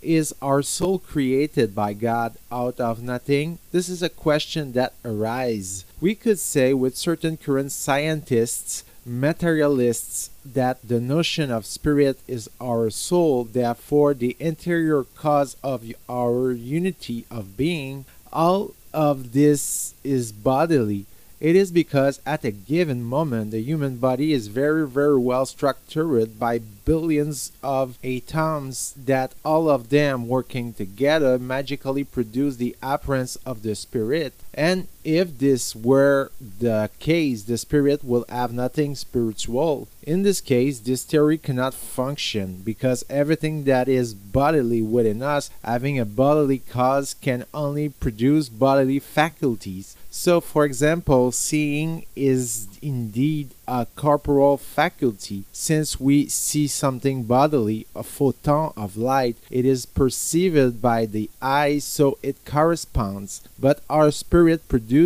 is our soul created by God out of nothing? This is a question that arises. We could say with certain current scientists, materialists, that the notion of spirit is our soul, therefore the interior cause of our unity of being. All of this is bodily. It is because at a given moment the human body is very well structured by billions of atoms that all of them working together magically produce the appearance of the spirit. And if this were the case, the spirit will have nothing spiritual. In this case, this theory cannot function because everything that is bodily within us, having a bodily cause, can only produce bodily faculties. So, for example, seeing is indeed a corporal faculty. Since we see something bodily, a photon of light, it is perceived by the eye, so it corresponds. But our spirit, produced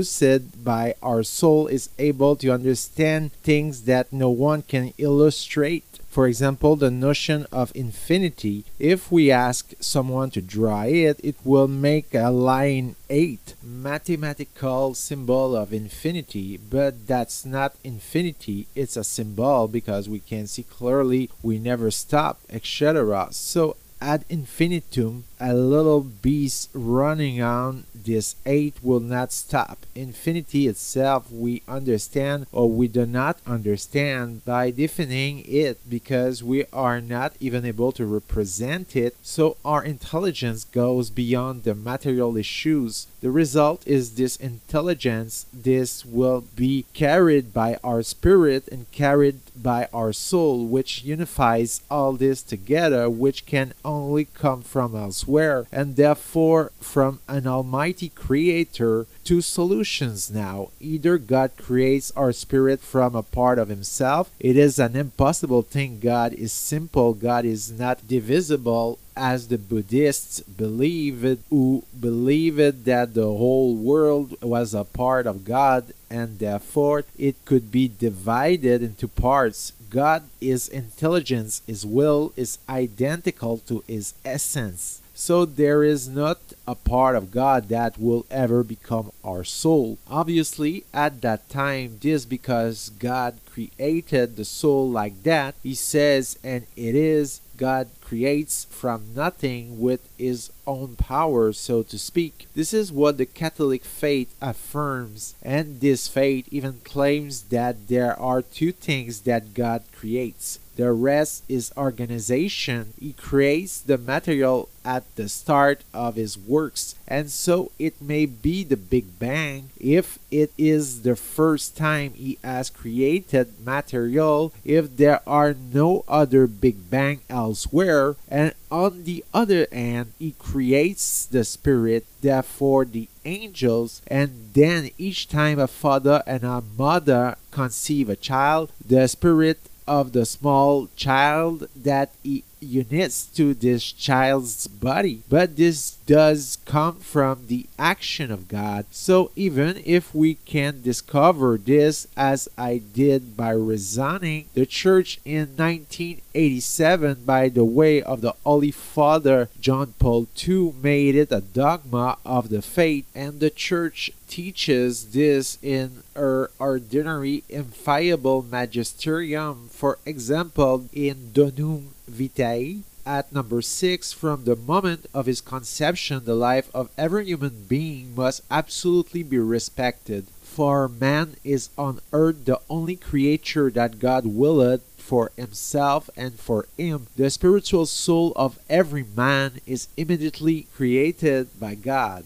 by our soul, is able to understand things that no one can illustrate. For example, the notion of infinity. If we ask someone to draw it, it will make a line 8, mathematical symbol of infinity, but that's not infinity, it's a symbol because we can see clearly we never stop, etc. So ad infinitum, a little beast running on this 8 will not stop. Infinity itself we understand or we do not understand by defining it because we are not even able to represent it, so our intelligence goes beyond the material issues. The result is this intelligence. This will be carried by our spirit and carried by our soul, which unifies all this together, which can only come from elsewhere, and therefore from an almighty creator. Two solutions now. Either God creates our spirit from a part of himself. It is an impossible thing. God is simple. God is not divisible, as the Buddhists believed, who believed that the whole world was a part of God and therefore it could be divided into parts. God is intelligence, his will is identical to his essence. So there is not a part of God that will ever become our soul. Obviously, at that time, this because God created the soul like that. He says, and it is, God creates from nothing with his own power, so to speak. This is what the Catholic faith affirms, and this faith even claims that there are two things that God creates. The rest is organization. He creates the material at the start of his works, and so it may be the Big Bang. If it is the first time he has created material, if there are no other Big Bang elsewhere, and on the other hand, he creates the spirit, therefore the angels, and then each time a father and a mother conceive a child, the spirit of the small child that he unites to this child's body. But this does come from the action of God. So even if we can discover this, as I did by reasoning, the Church in 1987 by the way of the Holy Father John Paul II made it a dogma of the faith, and the Church teaches this in her ordinary infallible magisterium. For example, in Donum Vitae, at number 6, from the moment of his conception, the life of every human being must absolutely be respected. For man is on earth the only creature that God willed for himself and for him. The spiritual soul of every man is immediately created by God.